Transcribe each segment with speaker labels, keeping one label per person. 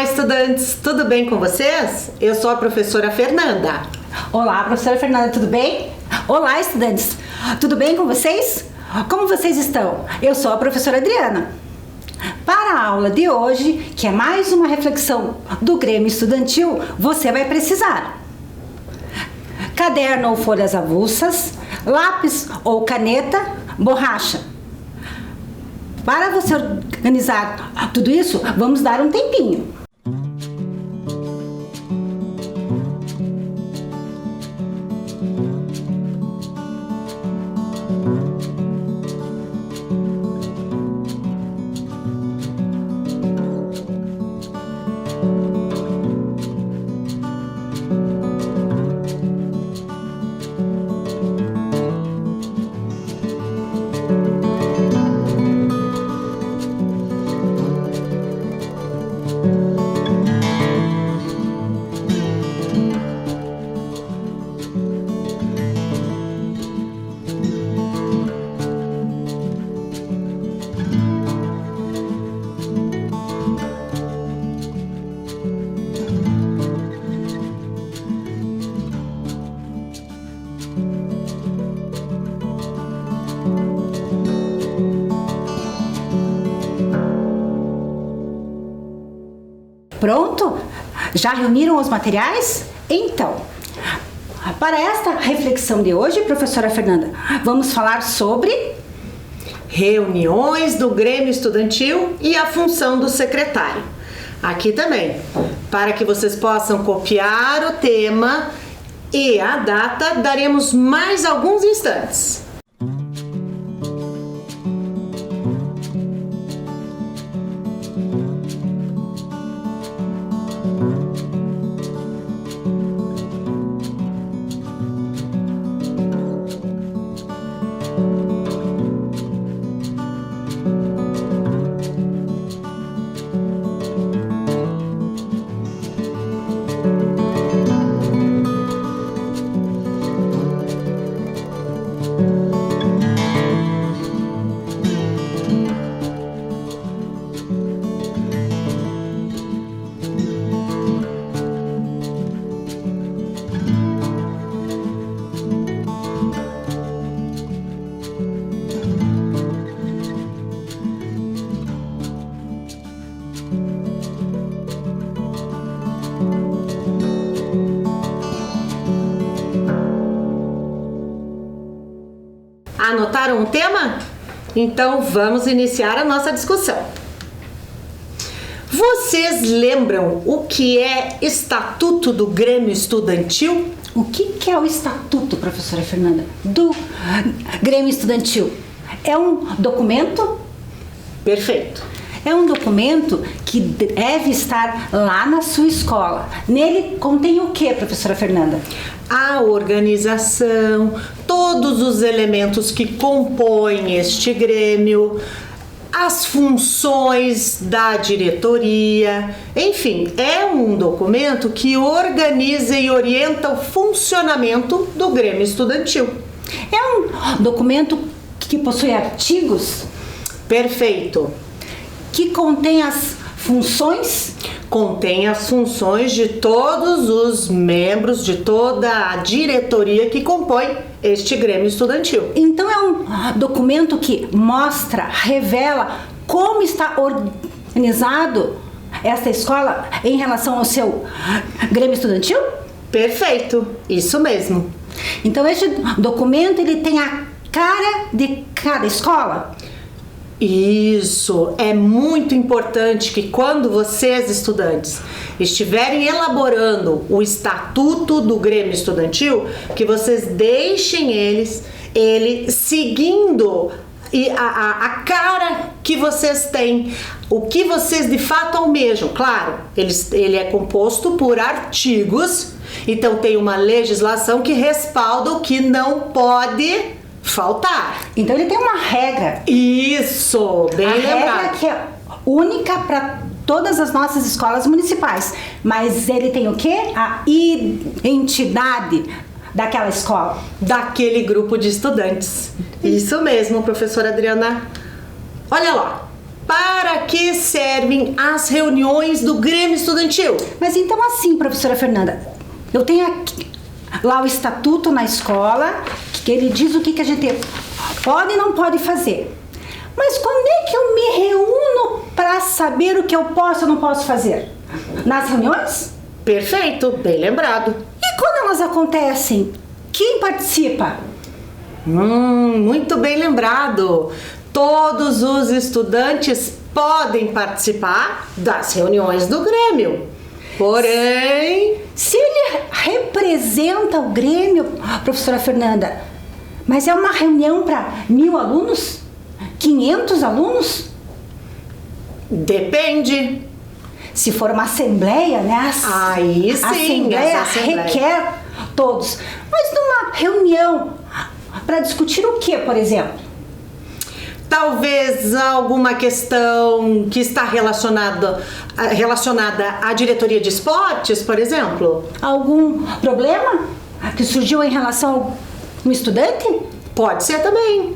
Speaker 1: Olá, estudantes! Tudo bem com vocês? Eu sou a professora Fernanda.
Speaker 2: Olá, professora Fernanda, tudo bem? Olá, estudantes! Tudo bem com vocês? Como vocês estão? Eu sou a professora Adriana. Para a aula de hoje, que é mais uma reflexão do Grêmio Estudantil, você vai precisar caderno ou folhas avulsas, lápis ou caneta, borracha. Para você organizar tudo isso, vamos dar um tempinho. Pronto? Já reuniram os materiais? Então, para esta reflexão de hoje, professora Fernanda, vamos falar sobre
Speaker 1: reuniões do Grêmio Estudantil e a função do secretário. Aqui também, para que vocês possam copiar o tema e a data, daremos mais alguns instantes. Anotaram o tema? Então vamos iniciar a nossa discussão. Vocês lembram o que é Estatuto do Grêmio Estudantil?
Speaker 2: o que é o Estatuto, professora Fernanda, do Grêmio Estudantil? É um documento?
Speaker 1: Perfeito.
Speaker 2: É um documento que deve estar lá na sua escola. Nele contém o que, professora Fernanda?
Speaker 1: A organização, todos os elementos que compõem este grêmio, as funções da diretoria, enfim, é um documento que organiza e orienta o funcionamento do Grêmio Estudantil.
Speaker 2: É um documento que possui artigos?
Speaker 1: Perfeito.
Speaker 2: Que contém as funções?
Speaker 1: Contém as funções de todos os membros, de toda a diretoria que compõe este Grêmio Estudantil.
Speaker 2: Então é um documento que mostra, revela como está organizado esta escola em relação ao seu Grêmio Estudantil?
Speaker 1: Perfeito, isso mesmo.
Speaker 2: Então este documento ele tem a cara de cada escola?
Speaker 1: Isso, é muito importante que quando vocês, estudantes, estiverem elaborando o Estatuto do Grêmio Estudantil, que vocês deixem ele seguindo a cara que vocês têm, o que vocês de fato almejam. Claro, ele é composto por artigos, então tem uma legislação que respalda o que não pode faltar.
Speaker 2: Então ele tem uma regra.
Speaker 1: Isso, bem lembrado.
Speaker 2: A regra que é única para todas as nossas escolas municipais. Mas ele tem o quê? A identidade daquela escola.
Speaker 1: Daquele grupo de estudantes. Isso mesmo, professora Adriana. Olha lá, para que servem as reuniões do Grêmio Estudantil?
Speaker 2: Mas então assim, professora Fernanda, eu tenho aqui, lá o estatuto na escola, que ele diz o que a gente pode e não pode fazer. Mas quando é que eu me reúno para saber o que eu posso ou não posso fazer? Nas reuniões?
Speaker 1: Perfeito, bem lembrado.
Speaker 2: E quando elas acontecem, quem participa?
Speaker 1: Muito bem lembrado. Todos os estudantes podem participar das reuniões do Grêmio. Porém,
Speaker 2: se ele representa o Grêmio, professora Fernanda, mas é uma reunião para 1.000 alunos? 500 alunos?
Speaker 1: depende.
Speaker 2: Se for uma assembleia, né?
Speaker 1: Aí sim,
Speaker 2: a assembleia requer todos. Mas numa reunião, para discutir o que, por exemplo?
Speaker 1: Talvez alguma questão que está relacionada à diretoria de esportes, por exemplo?
Speaker 2: Algum problema que surgiu em relação a um estudante?
Speaker 1: Pode ser também.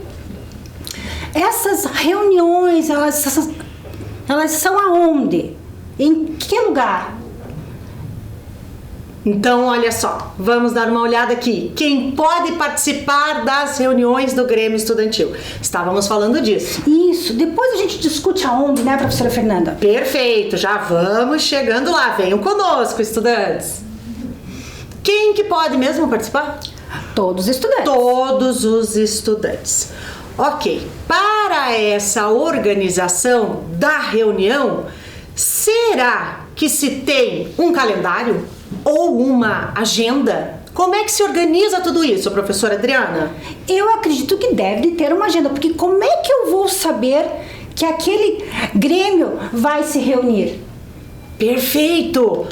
Speaker 2: Essas reuniões, elas são aonde? Em que lugar?
Speaker 1: Então, olha só, vamos dar uma olhada aqui. Quem pode participar das reuniões do Grêmio Estudantil? Estávamos falando disso.
Speaker 2: Isso, depois a gente discute aonde, né, professora Fernanda?
Speaker 1: Perfeito, já vamos chegando lá. Venham conosco, estudantes. Quem que pode mesmo participar?
Speaker 2: Todos os estudantes.
Speaker 1: Todos os estudantes. Ok, para essa organização da reunião, será que se tem um calendário ou uma agenda? Como é que se organiza tudo isso, professora Adriana?
Speaker 2: Eu acredito que deve de ter uma agenda, porque como é que eu vou saber que aquele Grêmio vai se reunir?
Speaker 1: Perfeito!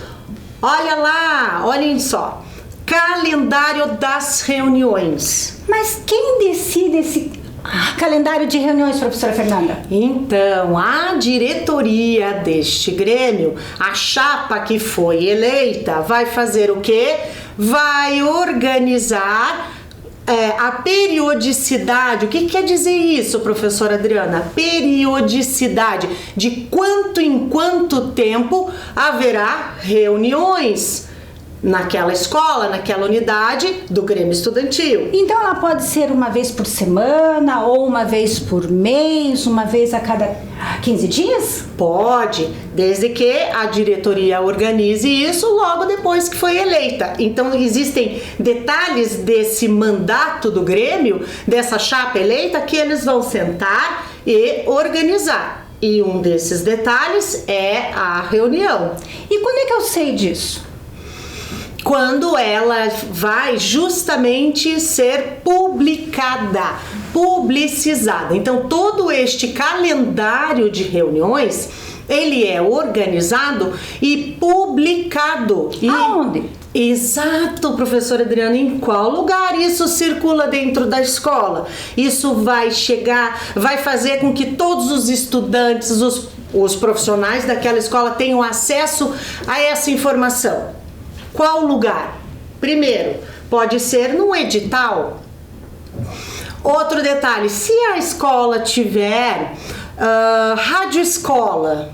Speaker 1: Olha lá, olhem só. Calendário das reuniões.
Speaker 2: Mas quem decide esse calendário de reuniões, professora Fernanda?
Speaker 1: Então, a diretoria deste Grêmio, a chapa que foi eleita, vai fazer o quê? Vai organizar a periodicidade. O que quer dizer isso, professora Adriana? Periodicidade. De quanto em quanto tempo haverá reuniões naquela escola, naquela unidade do Grêmio Estudantil.
Speaker 2: Então ela pode ser uma vez por semana, ou uma vez por mês, uma vez a cada 15 dias?
Speaker 1: Pode, desde que a diretoria organize isso logo depois que foi eleita. Então existem detalhes desse mandato do Grêmio, dessa chapa eleita, que eles vão sentar e organizar. E um desses detalhes é a reunião.
Speaker 2: E quando é que eu sei disso?
Speaker 1: Quando ela vai justamente ser publicada, publicizada. Então, todo este calendário de reuniões, ele é organizado e publicado.
Speaker 2: Aonde?
Speaker 1: Exato, professora Adriana, em qual lugar isso circula dentro da escola? Isso vai chegar, vai fazer com que todos os estudantes, os profissionais daquela escola tenham acesso a essa informação. Qual lugar? Primeiro, pode ser num edital. Outro detalhe, se a escola tiver rádio escola,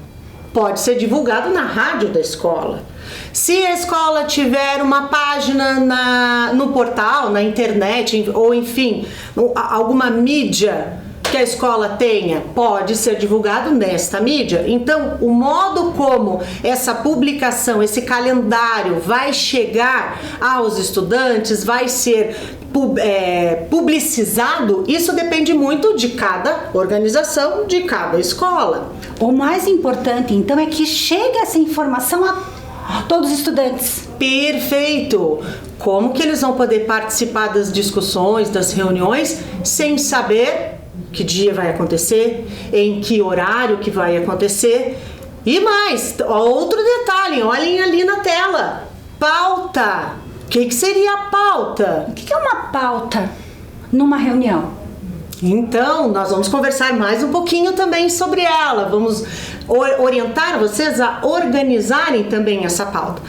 Speaker 1: pode ser divulgado na rádio da escola. Se a escola tiver uma página no portal, na internet, ou enfim, alguma mídia que a escola tenha, pode ser divulgado nesta mídia. Então, o modo como essa publicação, esse calendário vai chegar aos estudantes, vai ser publicizado, isso depende muito de cada organização, de cada escola.
Speaker 2: O mais importante, então, é que chegue essa informação a todos os estudantes.
Speaker 1: Perfeito! Como que eles vão poder participar das discussões, das reuniões, sem saber que dia vai acontecer, em que horário que vai acontecer? E mais, outro detalhe, olhem ali na tela, pauta. O que seria a pauta?
Speaker 2: O que é uma pauta numa reunião?
Speaker 1: Então, nós vamos conversar mais um pouquinho também sobre ela, vamos orientar vocês a organizarem também essa pauta.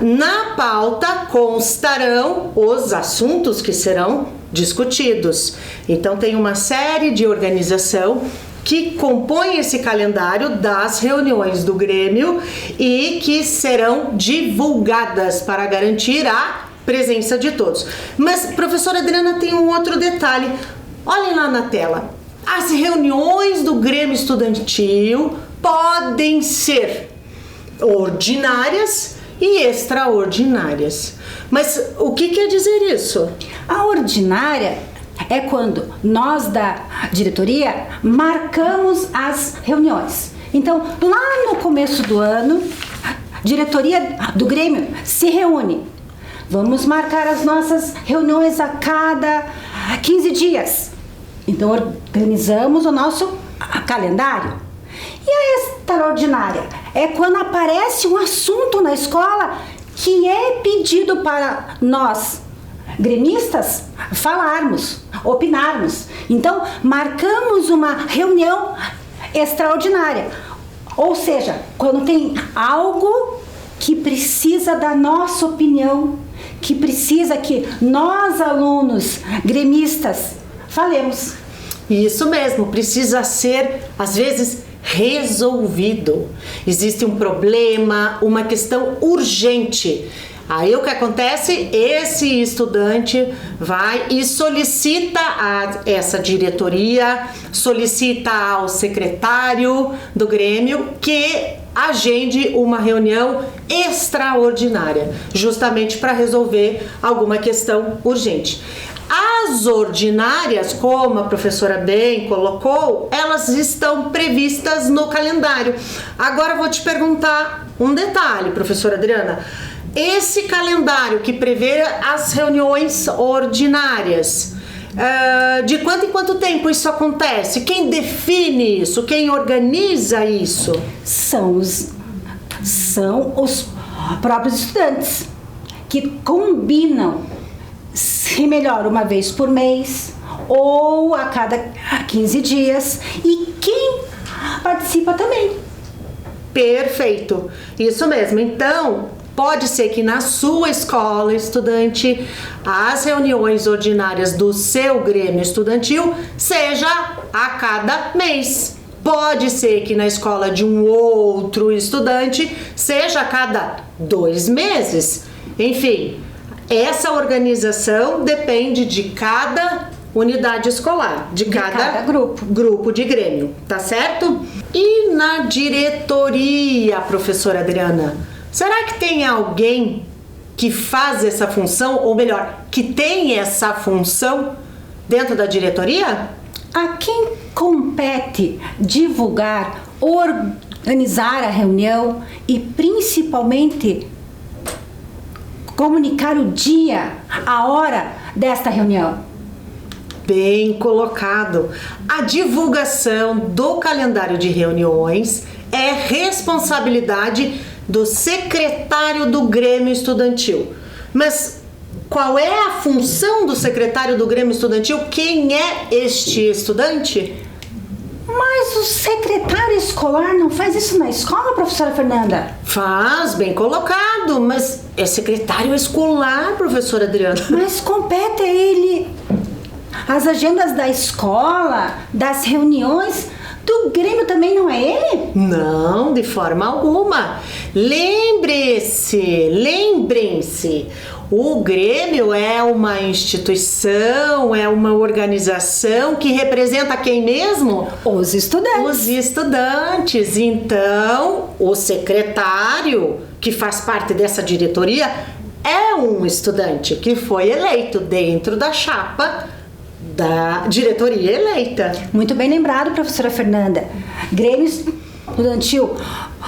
Speaker 1: Na pauta constarão os assuntos que serão discutidos. Então tem uma série de organização que compõem esse calendário das reuniões do Grêmio e que serão divulgadas para garantir a presença de todos. Mas, professora Adriana, tem um outro detalhe. Olhem lá na tela. As reuniões do Grêmio Estudantil podem ser ordinárias e extraordinárias. Mas o que quer dizer isso?
Speaker 2: A ordinária é quando nós da diretoria marcamos as reuniões. Então, lá no começo do ano, a diretoria do Grêmio se reúne. Vamos marcar as nossas reuniões a cada 15 dias. Então, organizamos o nosso calendário. E a extraordinária é quando aparece um assunto na escola que é pedido para nós, gremistas, falarmos, opinarmos. Então, marcamos uma reunião extraordinária. Ou seja, quando tem algo que precisa da nossa opinião, que precisa que nós, alunos gremistas, falemos.
Speaker 1: Isso mesmo, precisa ser, às vezes, resolvido. Existe um problema, uma questão urgente. Aí o que acontece? Esse estudante vai e solicita a essa diretoria, solicita ao secretário do Grêmio que agende uma reunião extraordinária, justamente para resolver alguma questão urgente. As ordinárias, como a professora bem colocou, elas estão previstas no calendário. Agora eu vou te perguntar um detalhe, professora Adriana. Esse calendário que prevê as reuniões ordinárias, de quanto em quanto tempo isso acontece? Quem define isso? Quem organiza isso?
Speaker 2: São os próprios estudantes que combinam, se melhor, uma vez por mês ou a cada 15 dias, e quem participa também.
Speaker 1: Perfeito, isso mesmo. Então, pode ser que na sua escola, estudante, as reuniões ordinárias do seu Grêmio Estudantil seja a cada mês. Pode ser que na escola de um outro estudante seja a cada 2 meses. Enfim, essa organização depende de cada unidade escolar, de cada grupo de Grêmio, tá certo? E na diretoria, professora Adriana, será que tem alguém que faz essa função, ou melhor, que tem essa função dentro da diretoria?
Speaker 2: A quem compete divulgar, organizar a reunião e principalmente comunicar o dia, a hora desta reunião?
Speaker 1: Bem colocado. A divulgação do calendário de reuniões é responsabilidade do secretário do Grêmio Estudantil. Mas qual é a função do secretário do Grêmio Estudantil? Quem é este estudante?
Speaker 2: Mas o secretário escolar não faz isso na escola, professora Fernanda?
Speaker 1: Faz, bem colocado, mas é secretário escolar, professora Adriana.
Speaker 2: Mas compete a ele as agendas da escola, das reuniões do Grêmio também, não é ele?
Speaker 1: Não, de forma alguma. Lembrem-se, o Grêmio é uma instituição, é uma organização que representa quem mesmo?
Speaker 2: Os estudantes.
Speaker 1: Os estudantes. Então, o secretário, que faz parte dessa diretoria, é um estudante que foi eleito dentro da chapa da diretoria eleita.
Speaker 2: Muito bem lembrado, professora Fernanda. Grêmio Estudantil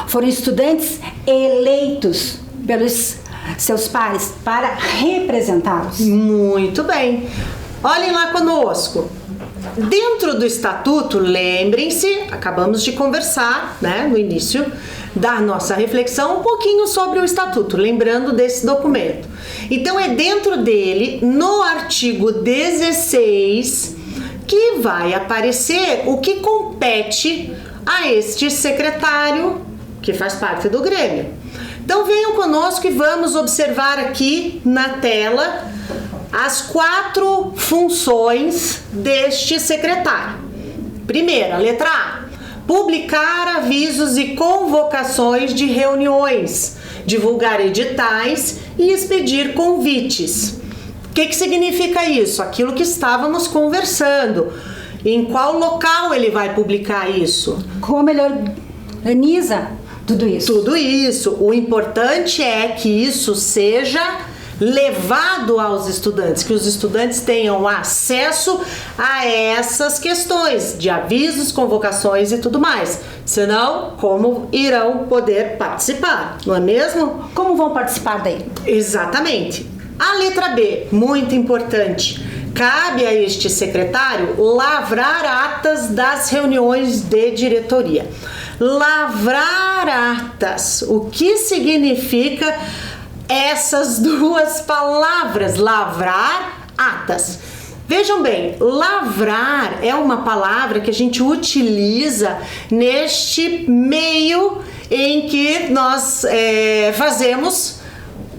Speaker 2: foram estudantes eleitos pelos seus pares para representá-los.
Speaker 1: Muito bem. Olhem lá conosco. Dentro do estatuto, lembrem-se, acabamos de conversar, né, no início da nossa reflexão, um pouquinho sobre o estatuto, lembrando desse documento. Então é dentro dele, no artigo 16, que vai aparecer o que compete a este secretário que faz parte do Grêmio. Então venham conosco e vamos observar aqui na tela as 4 funções deste secretário. Primeira, letra A. Publicar avisos e convocações de reuniões, divulgar editais e expedir convites. O que significa isso? Aquilo que estávamos conversando. Em qual local ele vai publicar isso?
Speaker 2: Como ele organiza tudo isso?
Speaker 1: Tudo isso. O importante é que isso seja levado aos estudantes, que os estudantes tenham acesso a essas questões de avisos, convocações e tudo mais. Senão, como irão poder participar, não é mesmo?
Speaker 2: Como vão participar daí?
Speaker 1: Exatamente. A letra B, muito importante. Cabe a este secretário lavrar atas das reuniões de diretoria. Lavrar atas. O que significa essas duas palavras? Lavrar atas. Vejam bem, lavrar é uma palavra que a gente utiliza neste meio em que nós fazemos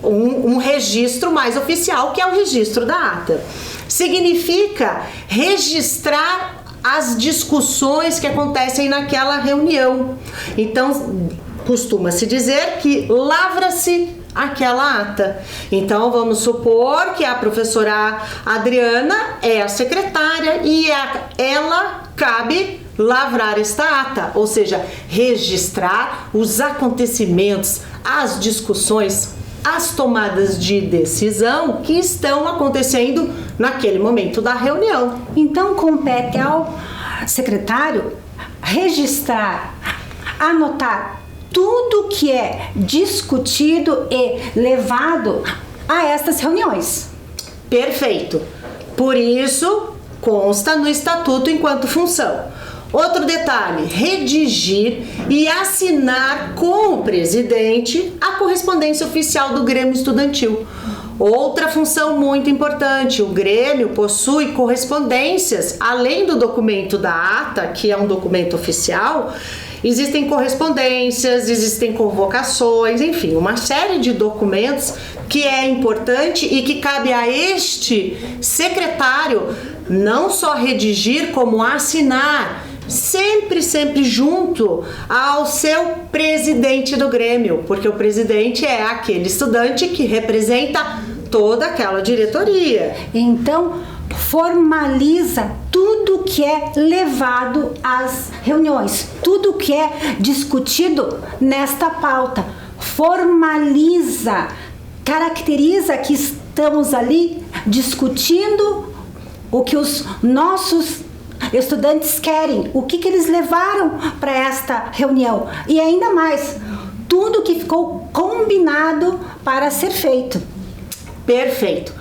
Speaker 1: um registro mais oficial, que é o registro da ata. Significa registrar as discussões que acontecem naquela reunião. Então, costuma-se dizer que lavra-se aquela ata. Então, vamos supor que a professora Adriana é a secretária e ela cabe lavrar esta ata, ou seja, registrar os acontecimentos, as discussões, as tomadas de decisão que estão acontecendo naquele momento da reunião.
Speaker 2: Então, compete ao secretário registrar, anotar tudo que é discutido e levado a estas reuniões.
Speaker 1: Perfeito. Por isso, consta no estatuto enquanto função. Outro detalhe, redigir e assinar com o presidente a correspondência oficial do Grêmio Estudantil. Outra função muito importante, o Grêmio possui correspondências, além do documento da ata, que é um documento oficial, existem correspondências, existem convocações, enfim, uma série de documentos que é importante e que cabe a este secretário não só redigir, como assinar, sempre junto ao seu presidente do Grêmio, porque o presidente é aquele estudante que representa toda aquela diretoria.
Speaker 2: Então, formaliza tudo que é levado às reuniões, tudo que é discutido nesta pauta. Formaliza, caracteriza que estamos ali discutindo o que os nossos estudantes querem, o que eles levaram para esta reunião e ainda mais, tudo que ficou combinado para ser feito.
Speaker 1: Perfeito.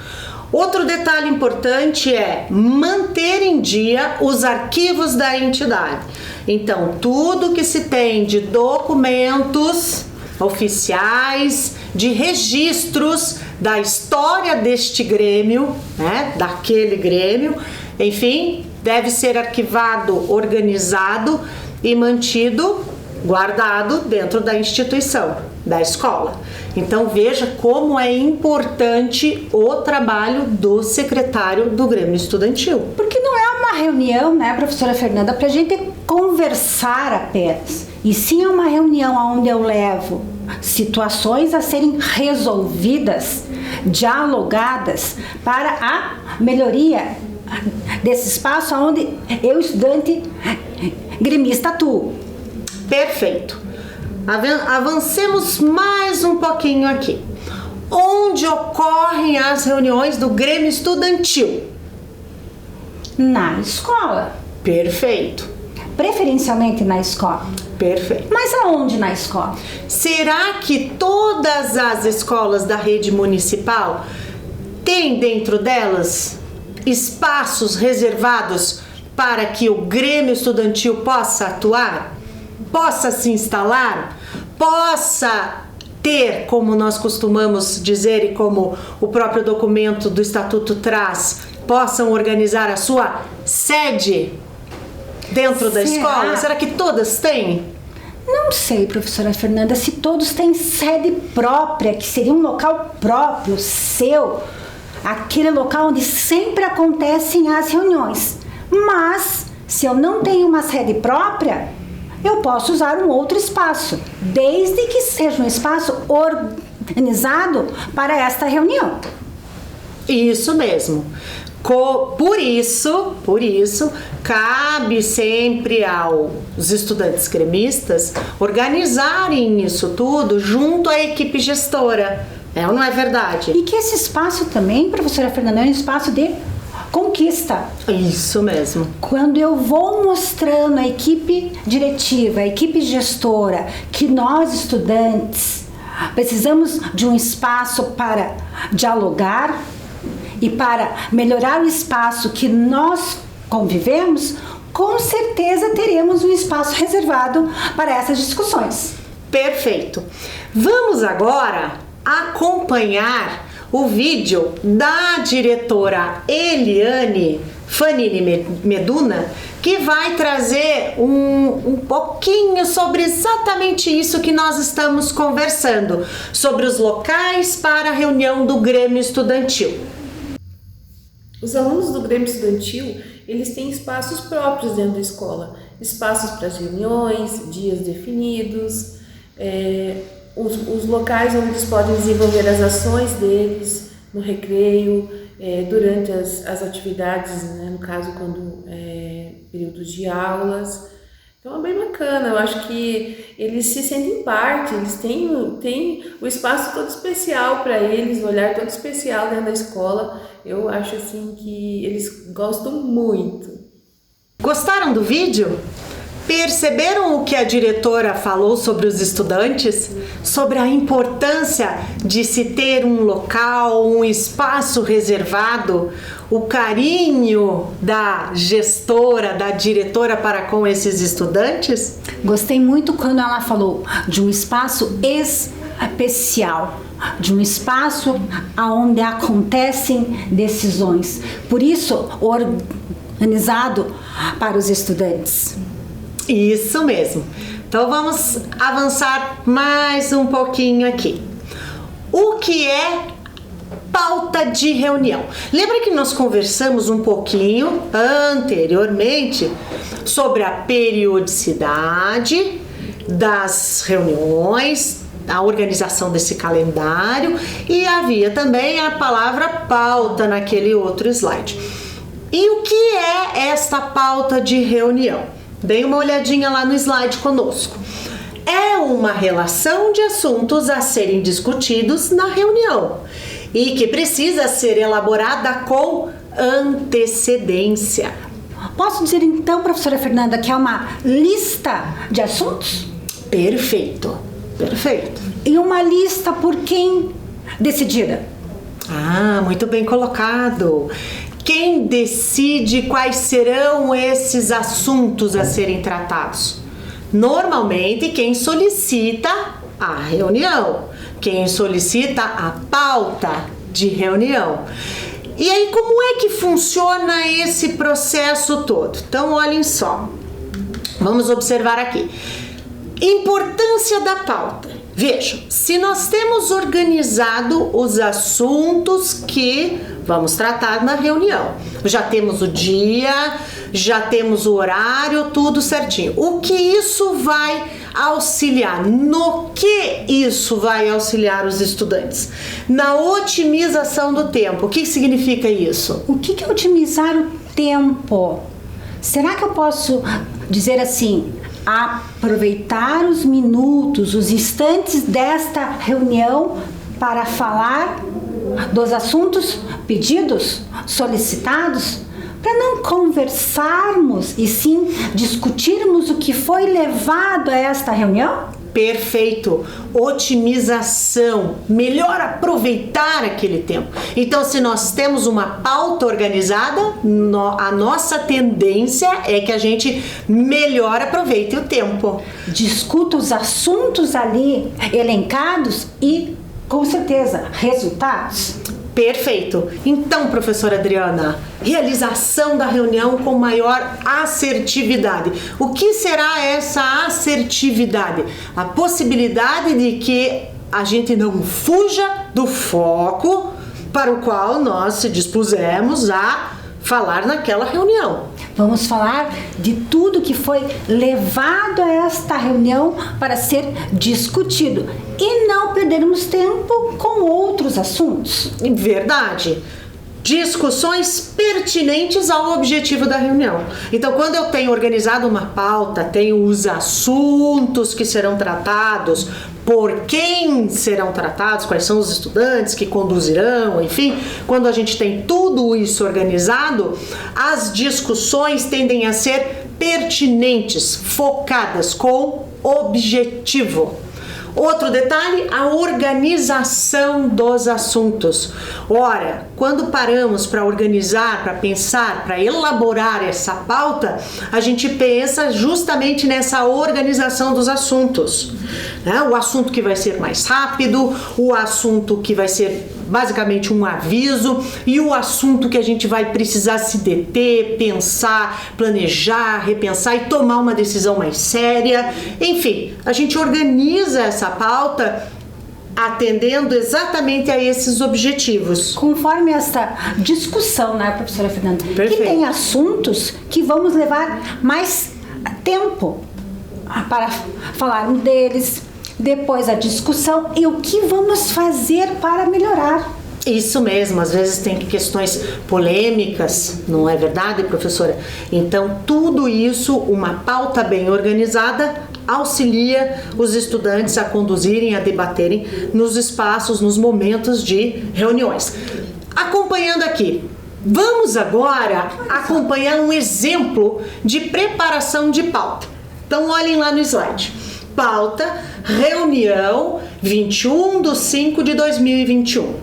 Speaker 1: Outro detalhe importante é manter em dia os arquivos da entidade. Então, tudo que se tem de documentos oficiais, de registros da história deste Grêmio, né, daquele Grêmio, enfim, deve ser arquivado, organizado e mantido, guardado dentro da instituição, da escola. Então veja como é importante o trabalho do secretário do Grêmio Estudantil.
Speaker 2: Porque não é uma reunião, né, professora Fernanda, para a gente conversar apenas. E sim é uma reunião onde eu levo situações a serem resolvidas, dialogadas para a melhoria desse espaço onde eu, estudante gremista, atuo.
Speaker 1: Perfeito. Avancemos mais um pouquinho aqui. Onde ocorrem as reuniões do Grêmio Estudantil?
Speaker 2: Na escola.
Speaker 1: Perfeito.
Speaker 2: Preferencialmente na escola.
Speaker 1: Perfeito.
Speaker 2: Mas aonde na escola?
Speaker 1: Será que todas as escolas da rede municipal têm dentro delas espaços reservados para que o Grêmio Estudantil possa atuar, possa se instalar, possa ter, como nós costumamos dizer e como o próprio documento do Estatuto traz, possam organizar a sua sede dentro da escola? Será que todas têm?
Speaker 2: Não sei, professora Fernanda, se todos têm sede própria, que seria um local próprio, seu, aquele local onde sempre acontecem as reuniões. Mas Se eu não tenho uma sede própria, eu posso usar um outro espaço, desde que seja um espaço organizado para esta reunião.
Speaker 1: Isso mesmo. Por isso, cabe sempre aos estudantes gremistas organizarem isso tudo junto à equipe gestora. É ou não é verdade?
Speaker 2: E que esse espaço também, professora Fernanda, é um espaço de conquista.
Speaker 1: Isso mesmo.
Speaker 2: Quando eu vou mostrando à equipe diretiva, à equipe gestora, que nós estudantes precisamos de um espaço para dialogar e para melhorar o espaço que nós convivemos, com certeza teremos um espaço reservado para essas discussões.
Speaker 1: Perfeito. Vamos agora acompanhar o vídeo da diretora Eliane Fanini Meduna, que vai trazer um pouquinho sobre exatamente isso que nós estamos conversando, sobre os locais para a reunião do Grêmio Estudantil.
Speaker 3: Os alunos do Grêmio Estudantil, eles têm espaços próprios dentro da escola, espaços para as reuniões, dias definidos, os locais onde eles podem desenvolver as ações deles no recreio, durante as atividades, né, no caso quando períodos de aulas. Então é bem bacana, eu acho que eles se sentem parte, eles têm o espaço todo especial para eles, o olhar todo especial dentro da escola. Eu acho assim que eles gostam muito.
Speaker 1: Gostaram do vídeo? Perceberam o que a diretora falou sobre os estudantes? Sobre a importância de se ter um local, um espaço reservado? O carinho da gestora, da diretora para com esses estudantes?
Speaker 2: Gostei muito quando ela falou de um espaço especial, de um espaço onde acontecem decisões. Por isso, organizado para os estudantes.
Speaker 1: Isso mesmo. Então vamos avançar mais um pouquinho aqui. O que é pauta de reunião? Lembra que nós conversamos um pouquinho anteriormente sobre a periodicidade das reuniões, a organização desse calendário, e havia também a palavra pauta naquele outro slide. E o que é esta pauta de reunião? Dê uma olhadinha lá no slide conosco. É uma relação de assuntos a serem discutidos na reunião e que precisa ser elaborada com antecedência.
Speaker 2: Posso dizer então, professora Fernanda, que é uma lista de assuntos?
Speaker 1: Perfeito, perfeito.
Speaker 2: E uma lista por quem decidida?
Speaker 1: Ah, muito bem colocado. Quem decide quais serão esses assuntos a serem tratados? Normalmente, quem solicita a reunião, quem solicita a pauta de reunião. E aí, como é que funciona esse processo todo? Então, olhem só. Vamos observar aqui. Importância da pauta. Vejam, se nós temos organizado os assuntos que vamos tratar na reunião, já temos o dia, já temos o horário, tudo certinho. O que isso vai auxiliar? No que isso vai auxiliar os estudantes? Na otimização do tempo. O que significa isso?
Speaker 2: O que é otimizar o tempo? Será que eu posso dizer assim, aproveitar os minutos, os instantes desta reunião para falar dos assuntos pedidos, solicitados, para não conversarmos e sim discutirmos o que foi levado a esta reunião?
Speaker 1: Perfeito, otimização, melhor aproveitar aquele tempo. Então, se nós temos uma pauta organizada, a nossa tendência é que a gente melhor aproveite o tempo.
Speaker 2: Discuta os assuntos ali elencados e, com certeza, resultados.
Speaker 1: Perfeito. Então, professora Adriana, realização da reunião com maior assertividade. O que será essa assertividade? A possibilidade de que a gente não fuja do foco para o qual nós se dispusemos a falar naquela reunião.
Speaker 2: Vamos falar de tudo que foi levado a esta reunião para ser discutido e não perdermos tempo com outros assuntos.
Speaker 1: Verdade. Discussões pertinentes ao objetivo da reunião. Então, quando eu tenho organizado uma pauta, tenho os assuntos que serão tratados, por quem serão tratados, quais são os estudantes que conduzirão, enfim, quando a gente tem tudo isso organizado, as discussões tendem a ser pertinentes, focadas, com objetivo. Outro detalhe, a organização dos assuntos. Ora, quando paramos para organizar, para pensar, para elaborar essa pauta, a gente pensa justamente nessa organização dos assuntos, né? O assunto que vai ser mais rápido, o assunto que vai ser basicamente um aviso e o assunto que a gente vai precisar se deter, pensar, planejar, repensar e tomar uma decisão mais séria. Enfim, a gente organiza essa pauta atendendo exatamente a esses objetivos.
Speaker 2: Conforme essa discussão, né, professora Fernanda?
Speaker 1: Perfeito.
Speaker 2: Que tem assuntos que vamos levar mais tempo para falarmos deles, depois a discussão e o que vamos fazer para melhorar.
Speaker 1: Isso mesmo, às vezes tem questões polêmicas, não é verdade, professora? Então, tudo isso, uma pauta bem organizada, auxilia os estudantes a conduzirem, a debaterem nos espaços, nos momentos de reuniões. Acompanhando aqui, vamos agora acompanhar um exemplo de preparação de pauta. Então, olhem lá no slide. Pauta, reunião 21/5/2021.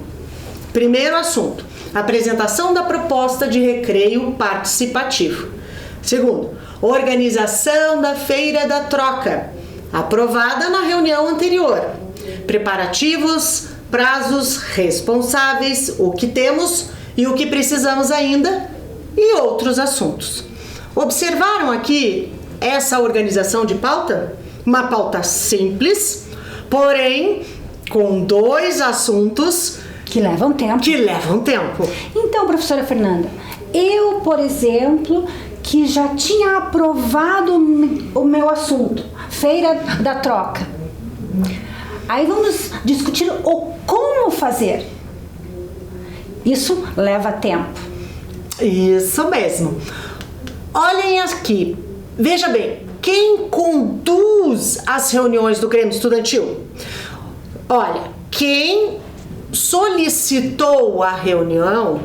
Speaker 1: Primeiro assunto, apresentação da proposta de recreio participativo. Segundo, organização da feira da troca, aprovada na reunião anterior. Preparativos, prazos, responsáveis, o que temos e o que precisamos ainda e outros assuntos. Observaram aqui essa organização de pauta? Uma pauta simples, porém com 2 assuntos
Speaker 2: que levam tempo. Então, professora Fernanda, eu, por exemplo, que já tinha aprovado o meu assunto, feira da troca. Aí vamos discutir o como fazer. Isso leva tempo.
Speaker 1: Isso mesmo. Olhem aqui, veja bem, quem conduz as reuniões do Grêmio Estudantil? Olha, quem solicitou a reunião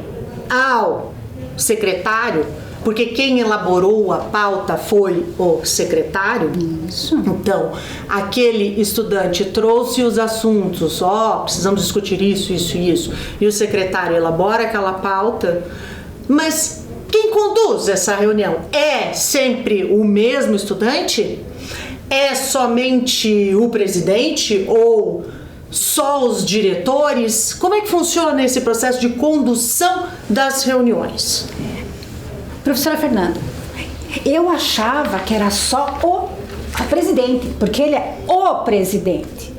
Speaker 1: ao secretário, porque quem elaborou a pauta foi o secretário.
Speaker 2: Isso.
Speaker 1: Então, aquele estudante trouxe os assuntos, precisamos discutir isso, e o secretário elabora aquela pauta, mas quem conduz essa reunião? É sempre o mesmo estudante? É somente o presidente ou só os diretores? Como é que funciona esse processo de condução das reuniões?
Speaker 2: Professora Fernanda, eu achava que era só o presidente, porque ele é o presidente.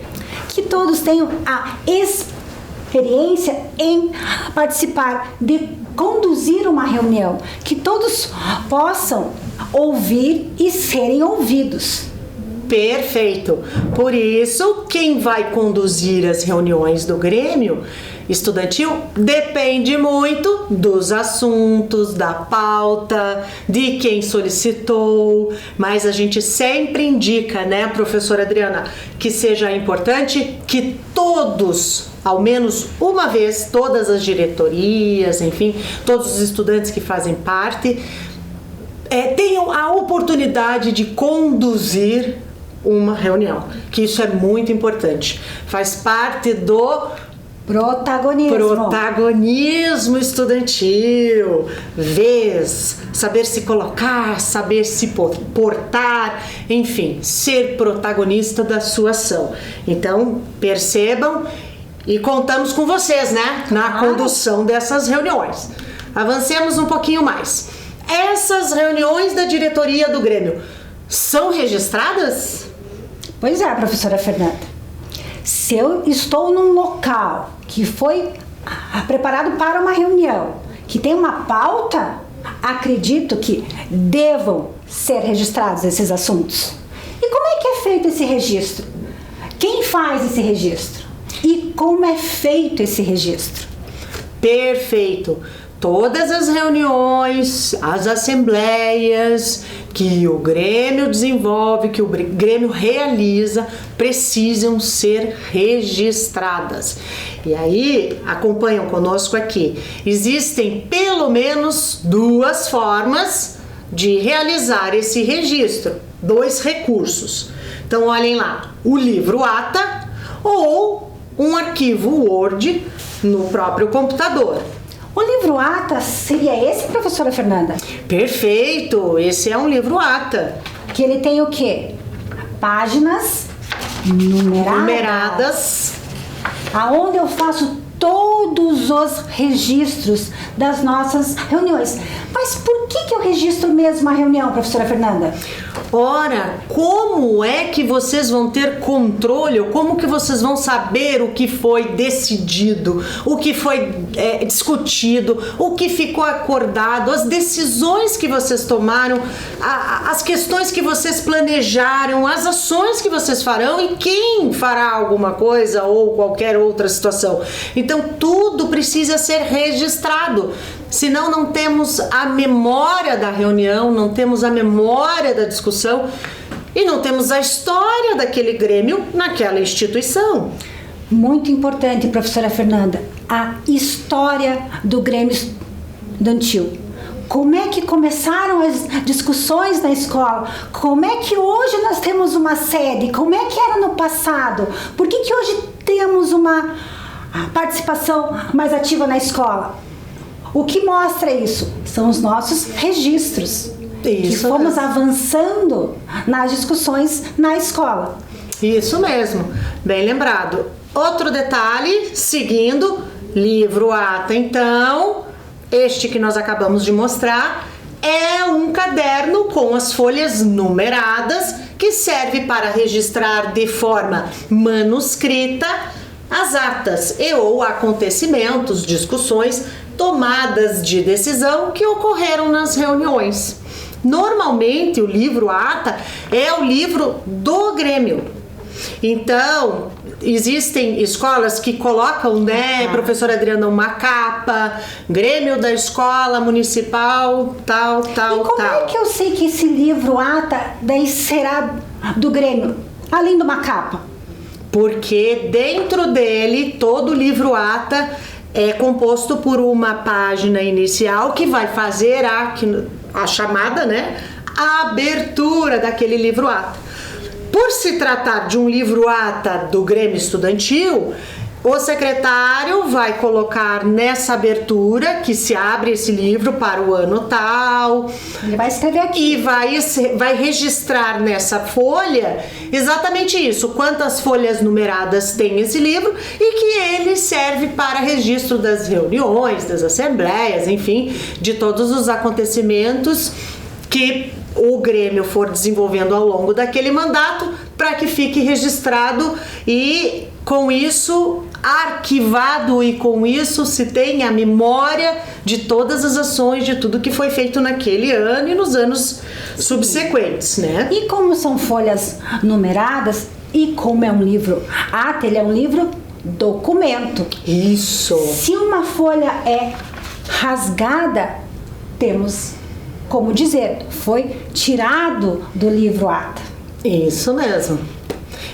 Speaker 2: Que todos tenham a experiência em participar, de conduzir uma reunião, que todos possam ouvir e serem ouvidos.
Speaker 1: Perfeito. Por isso, quem vai conduzir as reuniões do Grêmio Estudantil depende muito dos assuntos, da pauta, de quem solicitou, mas a gente sempre indica, né, professora Adriana, que seja importante que todos, ao menos uma vez, todas as diretorias, enfim, todos os estudantes que fazem parte, tenham a oportunidade de conduzir uma reunião, que isso é muito importante, faz parte do protagonismo estudantil, saber se colocar, saber se portar, enfim, ser protagonista da sua ação. Então, percebam e contamos com vocês, né, na condução dessas reuniões. Avancemos um pouquinho mais. Essas reuniões da diretoria do Grêmio são registradas?
Speaker 2: Pois é, professora Fernanda. Se eu estou num local que foi preparado para uma reunião, que tem uma pauta, acredito que devam ser registrados esses assuntos. E como é que é feito esse registro? Quem faz esse registro? E como é feito esse registro?
Speaker 1: Perfeito! Todas as reuniões, as assembleias que o Grêmio desenvolve, que o Grêmio realiza, precisam ser registradas. E aí, acompanham conosco aqui. Existem pelo menos 2 formas de realizar esse registro, 2 recursos. Então, olhem lá, o livro ATA ou um arquivo Word no próprio computador.
Speaker 2: O livro ATA seria esse, professora Fernanda?
Speaker 1: Perfeito! Esse é um livro ATA.
Speaker 2: Que ele tem o quê? Páginas numeradas. Aonde eu faço todos os registros das nossas reuniões. Mas por que eu registro mesmo a reunião, professora Fernanda?
Speaker 1: Ora, como é que vocês vão ter controle, ou como que vocês vão saber o que foi decidido, o que foi discutido, o que ficou acordado, as decisões que vocês tomaram, as questões que vocês planejaram, as ações que vocês farão e quem fará alguma coisa ou qualquer outra situação. Então, tudo precisa ser registrado. Senão não temos a memória da reunião, não temos a memória da discussão e não temos a história daquele Grêmio naquela instituição.
Speaker 2: Muito importante, professora Fernanda, a história do Grêmio Estudantil. Como é que começaram as discussões na escola? Como é que hoje nós temos uma sede? Como é que era no passado? Por que hoje temos uma participação mais ativa na escola? O que mostra isso? São os nossos registros. Que fomos avançando nas discussões na escola.
Speaker 1: Isso mesmo, bem lembrado. Outro detalhe, seguindo, livro ATA, então, este que nós acabamos de mostrar, é um caderno com as folhas numeradas que serve para registrar de forma manuscrita as atas e ou acontecimentos, discussões, tomadas de decisão que ocorreram nas reuniões. Normalmente o livro ATA é o livro do Grêmio. Então, existem escolas que colocam, né, professora Adriana, uma capa, Grêmio da Escola Municipal, tal.
Speaker 2: E como é que eu sei que esse livro ATA daí será do Grêmio, além de uma capa?
Speaker 1: Porque dentro dele, todo livro ATA é composto por uma página inicial que vai fazer a chamada, né, a abertura daquele livro ATA. Por se tratar de um livro ATA do Grêmio Estudantil, o secretário vai colocar nessa abertura que se abre esse livro para o ano tal.
Speaker 2: Ele vai escrever aqui.
Speaker 1: E vai registrar nessa folha exatamente isso, quantas folhas numeradas tem esse livro e que ele serve para registro das reuniões, das assembleias, enfim, de todos os acontecimentos que o Grêmio for desenvolvendo ao longo daquele mandato, para que fique registrado e com isso arquivado e com isso se tem a memória de todas as ações, de tudo que foi feito naquele ano e nos anos subsequentes, né?
Speaker 2: E como são folhas numeradas e como é um livro ATA, ele é um livro documento.
Speaker 1: Isso.
Speaker 2: Se uma folha é rasgada, temos como dizer, foi tirado do livro ATA.
Speaker 1: Isso mesmo.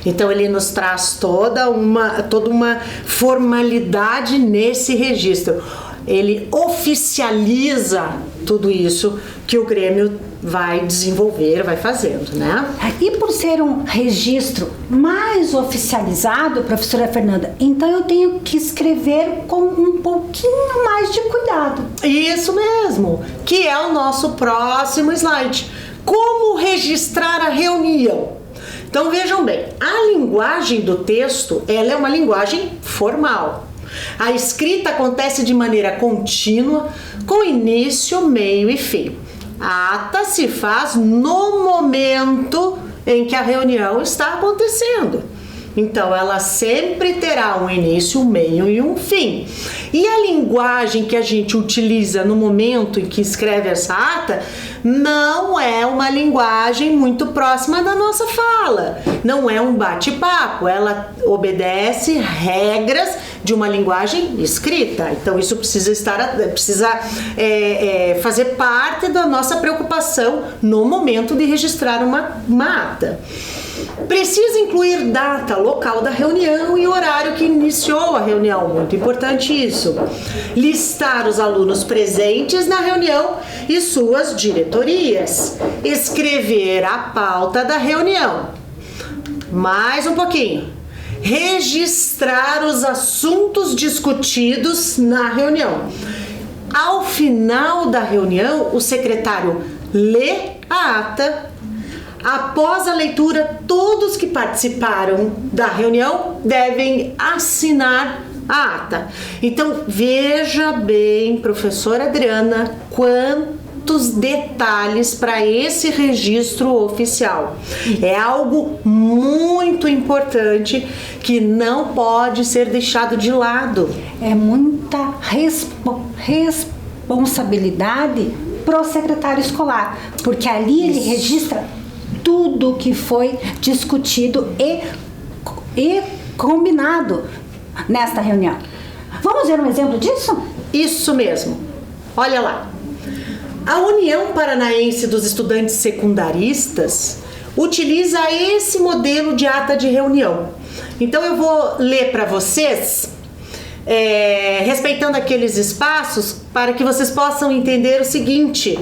Speaker 1: Então ele nos traz toda uma formalidade nesse registro. Ele oficializa tudo isso que o Grêmio vai desenvolver, vai fazendo, né?
Speaker 2: E por ser um registro mais oficializado, professora Fernanda, então eu tenho que escrever com um pouquinho mais de cuidado.
Speaker 1: Isso mesmo, que é o nosso próximo slide. Como registrar a reunião? Então vejam bem, a linguagem do texto, ela é uma linguagem formal. A escrita acontece de maneira contínua, com início, meio e fim. A ata se faz no momento em que a reunião está acontecendo. Então, ela sempre terá um início, um meio e um fim. E a linguagem que a gente utiliza no momento em que escreve essa ata não é uma linguagem muito próxima da nossa fala, não é um bate-papo, ela obedece regras de uma linguagem escrita. Então isso precisa fazer parte da nossa preocupação no momento de registrar uma ata. Precisa incluir data, local da reunião e horário que iniciou a reunião, muito importante isso. Listar os alunos presentes na reunião e suas diretorias. Escrever a pauta da reunião. Mais um pouquinho. Registrar os assuntos discutidos na reunião. Ao final da reunião, o secretário lê a ata. Após a leitura, todos que participaram da reunião devem assinar a ata. Então, veja bem, professora Adriana, quantos detalhes para esse registro oficial. É algo muito importante que não pode ser deixado de lado.
Speaker 2: É muita responsabilidade pro secretário escolar, porque ali ele registra tudo que foi discutido e combinado nesta reunião. Vamos ver um exemplo disso?
Speaker 1: Isso mesmo. Olha lá. A União Paranaense dos Estudantes Secundaristas utiliza esse modelo de ata de reunião. Então eu vou ler para vocês, respeitando aqueles espaços, para que vocês possam entender o seguinte: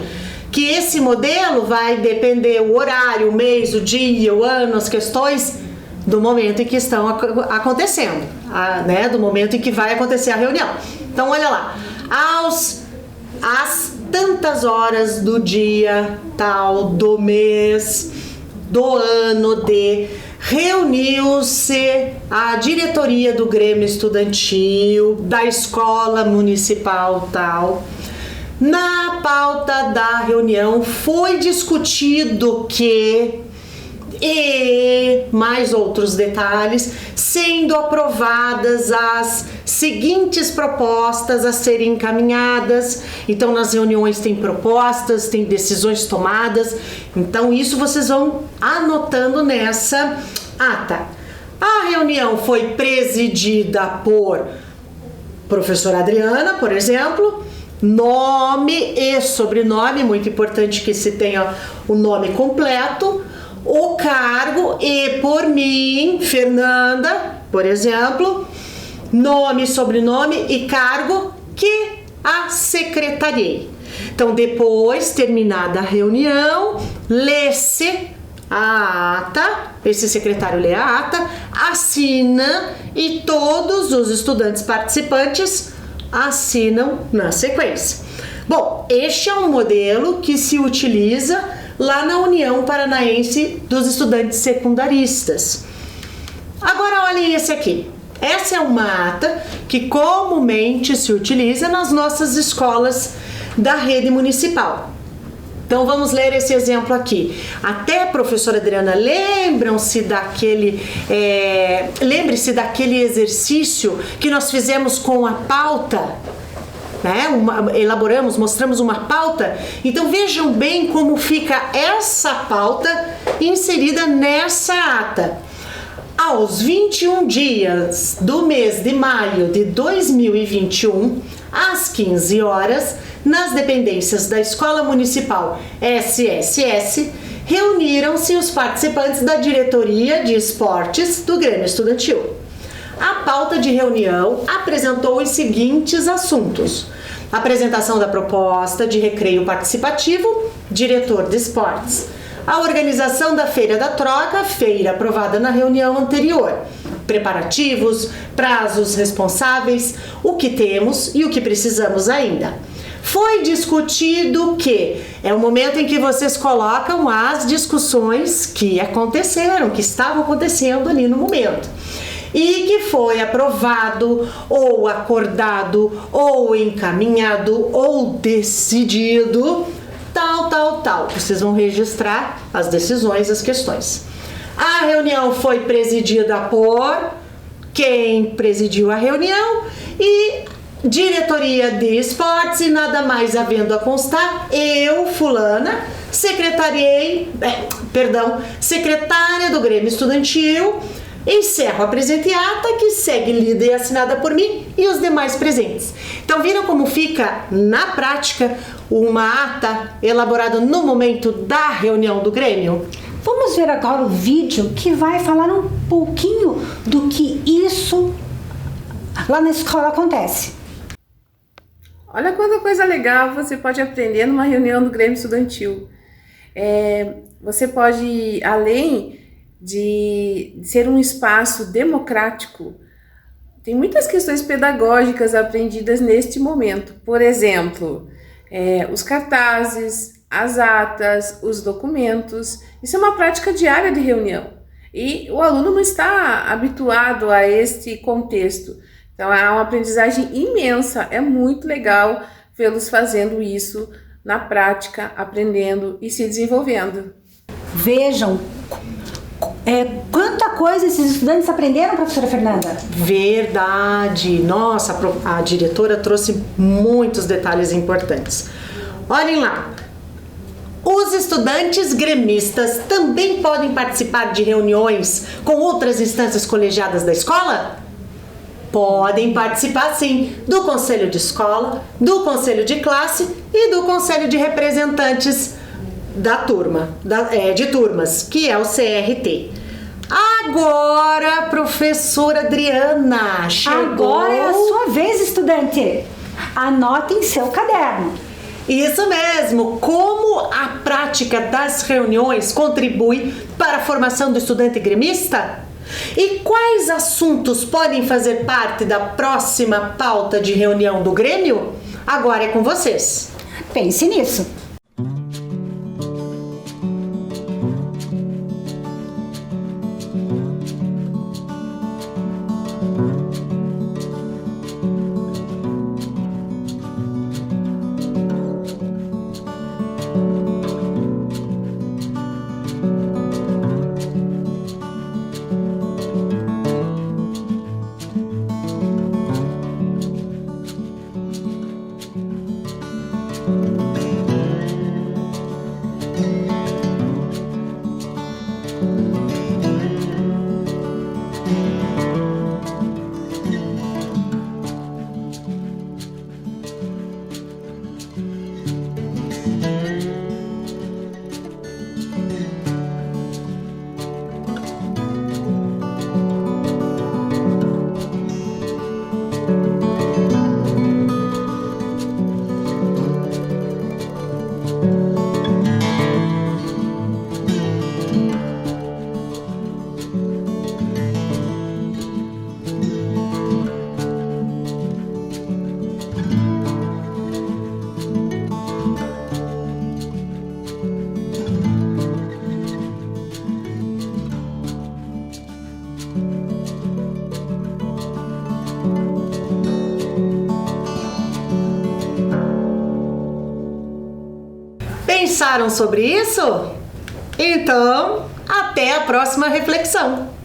Speaker 1: que esse modelo vai depender o horário, o mês, o dia, o ano, as questões do momento em que estão acontecendo, do momento em que vai acontecer a reunião. Então, olha lá, às tantas horas do dia tal, do mês, do ano reuniu-se a diretoria do Grêmio Estudantil, da escola municipal tal. Na pauta da reunião foi discutido que, e mais outros detalhes, sendo aprovadas as seguintes propostas a serem encaminhadas. Então, nas reuniões tem propostas, tem decisões tomadas. Então, isso vocês vão anotando nessa ata. A reunião foi presidida por professora Adriana, por exemplo. Nome e sobrenome, muito importante que se tenha o nome completo, o cargo e por mim, Fernanda, por exemplo, nome, sobrenome e cargo que a secretariei. Então, depois, terminada a reunião, lê-se a ata, esse secretário lê a ata, assina e todos os estudantes participantes assinam na sequência. Bom, este é um modelo que se utiliza lá na União Paranaense dos Estudantes Secundaristas. Agora olhem esse aqui. Essa é uma ata que comumente se utiliza nas nossas escolas da rede municipal. Então vamos ler esse exemplo aqui. Até, professora Adriana, lembre-se daquele exercício que nós fizemos com a pauta, né? Mostramos uma pauta. Então vejam bem como fica essa pauta inserida nessa ata. Aos 21 dias do mês de maio de 2021, às 15 horas, nas dependências da Escola Municipal SSS, reuniram-se os participantes da diretoria de esportes do Grêmio Estudantil. A pauta de reunião apresentou os seguintes assuntos: apresentação da proposta de recreio participativo, diretor de esportes; a organização da Feira da Troca, feira aprovada na reunião anterior; preparativos, prazos, responsáveis, o que temos e o que precisamos ainda. Foi discutido que é o momento em que vocês colocam as discussões que aconteceram, que estavam acontecendo ali no momento, e que foi aprovado, ou acordado, ou encaminhado, ou decidido, tal. Vocês vão registrar as decisões, as questões. A reunião foi presidida por quem presidiu a reunião e diretoria de esportes e nada mais havendo a constar, eu, fulana, secretária do Grêmio Estudantil, encerro a presente ata, que segue lida e assinada por mim e os demais presentes. Então viram como fica na prática uma ata elaborada no momento da reunião do Grêmio?
Speaker 2: Vamos ver agora o vídeo que vai falar um pouquinho do que isso lá na escola acontece.
Speaker 3: Olha quanta coisa legal você pode aprender numa reunião do Grêmio Estudantil. Você pode, além de ser um espaço democrático, tem muitas questões pedagógicas aprendidas neste momento. Por exemplo, os cartazes, as atas, os documentos. Isso é uma prática diária de reunião. E o aluno não está habituado a este contexto. Então, é uma aprendizagem imensa. É muito legal vê-los fazendo isso na prática, aprendendo e se desenvolvendo.
Speaker 2: Vejam quanta coisa esses estudantes aprenderam, professora Fernanda.
Speaker 1: Verdade! Nossa, a diretora trouxe muitos detalhes importantes. Olhem lá. Os estudantes gremistas também podem participar de reuniões com outras instâncias colegiadas da escola? Podem participar sim, do conselho de escola, do conselho de classe e do conselho de representantes da turma, de turmas, que é o CRT. Agora, professora Adriana, chegou...
Speaker 2: Agora é a sua vez, estudante. Anote em seu caderno.
Speaker 1: Isso mesmo, como a prática das reuniões contribui para a formação do estudante gremista? E quais assuntos podem fazer parte da próxima pauta de reunião do Grêmio? Agora é com vocês.
Speaker 2: Pense nisso.
Speaker 1: Pensaram sobre isso? Então, até a próxima reflexão!